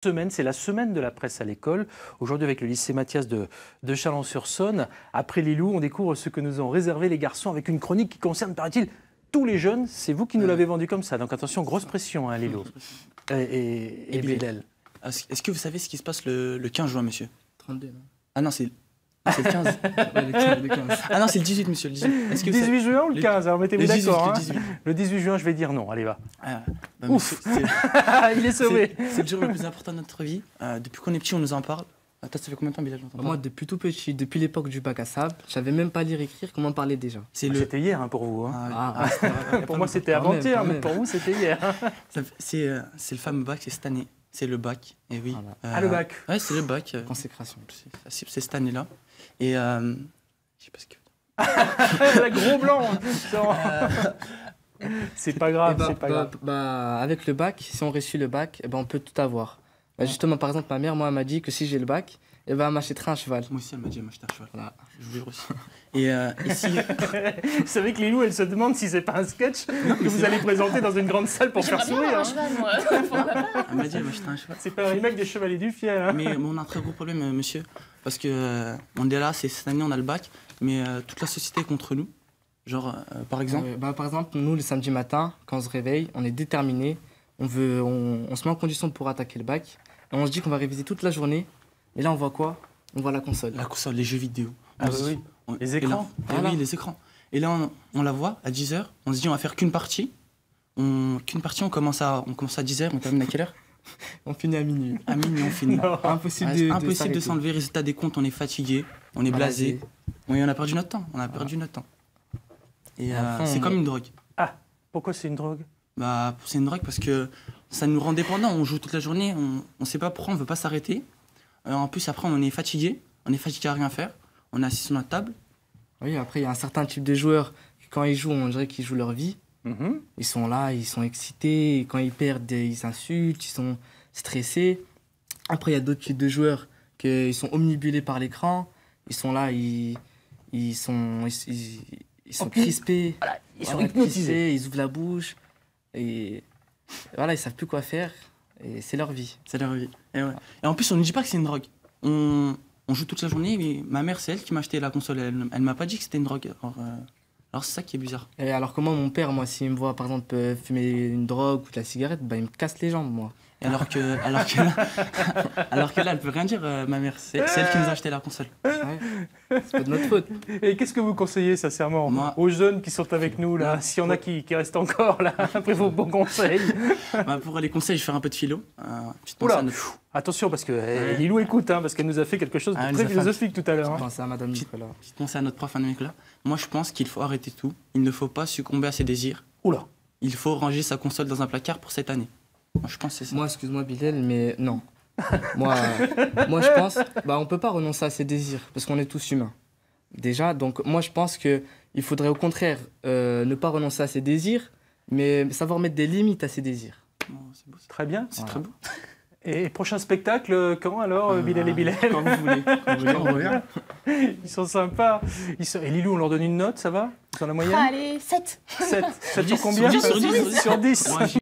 C'est la semaine de la presse à l'école. Aujourd'hui, avec le lycée Mathias de Chalon-sur-Saône. Après Lilou, on découvre ce que nous ont réservé les garçons avec une chronique qui concerne, paraît-il, tous les jeunes. C'est vous qui nous l'avez vendu comme ça. Donc attention, grosse pression, hein, Lilou. Et Bilal. Est-ce que vous savez ce qui se passe le 15 juin, monsieur? 32, non? Ah non, c'est le 15. Ouais, le 15. Ah non, c'est le 18, monsieur, le 18. Est-ce que 18 juin ou le 15? Alors mettez-vous d'accord. Le 18 juin, je vais dire non. Allez, va. Ah, bah, ouf. Il est sauvé. C'est le jour le plus important de notre vie. Depuis qu'on est petit, on nous en parle. Toi, ça fait combien de temps, Bilal? Moi, depuis tout petit, depuis l'époque du bac à sable, je savais même pas lire et écrire, comment parler déjà. C'était hier hein, pour vous. Hein. Pour moi, c'était avant-hier, mais pour vous, c'était hier. C'est le fameux bac, c'est cette année. C'est le bac, et oui. Le bac. Ouais, c'est le bac. Consécration. C'est cette année-là. Et je sais pas ce que... Le gros blanc. C'est pas grave, c'est pas grave. Avec le bac, si on réussit le bac, on peut tout avoir. Justement, par exemple, ma mère, moi, elle m'a dit que si j'ai le bac, elle m'achètera un cheval. Moi aussi, elle m'a dit, elle m'achètera un cheval. Voilà. Je voulais aussi. Et si... Vous savez que Lilou, elle se demande si c'est pas un sketch que vous allez présenter dans une grande salle pour faire sourire. Un cheval, moi. Elle m'a dit, elle m'achètera un cheval. C'est pas un remake des Chevaliers du Fiel. Hein. Mais on a un très gros problème, monsieur. Parce que on est là, cette année, on a le bac, mais toute la société est contre nous. Genre, par exemple... par exemple, nous, le samedi matin, quand on se réveille, on est déterminés. On se met en condition pour attaquer le bac. Et on se dit qu'on va réviser toute la journée. Et là, on voit quoi? On voit la console. La console, les jeux vidéo. Oui. Les écrans. Oui, les écrans. Et là, on la voit à 10h. On se dit, on va faire qu'une partie. On commence à 10h. On termine à quelle heure? On finit à minuit. À minuit, on finit. Impossible de s'enlever. Résultat des comptes, on est fatigué. On est blasé. Oui, on a perdu notre temps. Et c'est comme une drogue. Ah, pourquoi c'est une drogue? C'est une drogue parce que ça nous rend dépendants. On joue toute la journée, on ne sait pas pourquoi, on ne veut pas s'arrêter. En plus, après, on est fatigué à rien faire. On est assis sur notre table. Oui, après, il y a un certain type de joueurs qui, quand ils jouent, on dirait qu'ils jouent leur vie. Ils sont là, ils sont excités. Et quand ils perdent, ils s'insultent, ils sont stressés. Après, il y a d'autres types de joueurs qui sont omnibulés par l'écran. Ils sont là, ils sont crispés. Voilà, ils sont hypnotisés. Ils ouvrent la bouche. Et voilà, ils savent plus quoi faire. Et c'est leur vie. C'est leur vie. Et en plus, on ne dit pas que c'est une drogue. On joue toute la journée. Mais ma mère, c'est elle qui m'a acheté la console. Elle m'a pas dit que c'était une drogue. Alors c'est ça qui est bizarre. Et alors comment mon père, moi, s'il me voit par exemple fumer une drogue ou de la cigarette, il me casse les jambes, moi. Et alors que là, elle peut rien dire, ma mère. C'est elle qui nous a acheté la console. Ouais. C'est pas de notre faute. Et qu'est-ce que vous conseillez, sincèrement, aux jeunes qui sont avec nous, là, s'il y en a qui restent encore, là, après vos bons conseils? Pour les conseils, je vais faire un peu de philo. Attention, parce que Lilou écoute, hein, parce qu'elle nous a fait quelque chose de très philosophique tout à l'heure. Je pense à Madame Nicolas. Petite pensée à notre prof, Madame Nicolas. Moi, je pense qu'il faut arrêter tout. Il ne faut pas succomber à ses désirs. Oula. Il faut ranger sa console dans un placard pour cette année. Moi, je pense que c'est ça. Moi, excuse-moi, Bilal, mais non. moi, je pense, on peut pas renoncer à ses désirs, parce qu'on est tous humains. Déjà, donc moi, je pense qu'il faudrait au contraire ne pas renoncer à ses désirs, mais savoir mettre des limites à ses désirs. Oh, c'est beau, très bien. C'est très beau. Et prochain spectacle, quand alors, Bilal et Bilal? Quand vous voulez. On revient. Ils sont sympas. Et Lilou, on leur donne une note, ça va? Ils sont la moyenne? Allez, 7. 7 sur combien? Sur 10. Sur 10.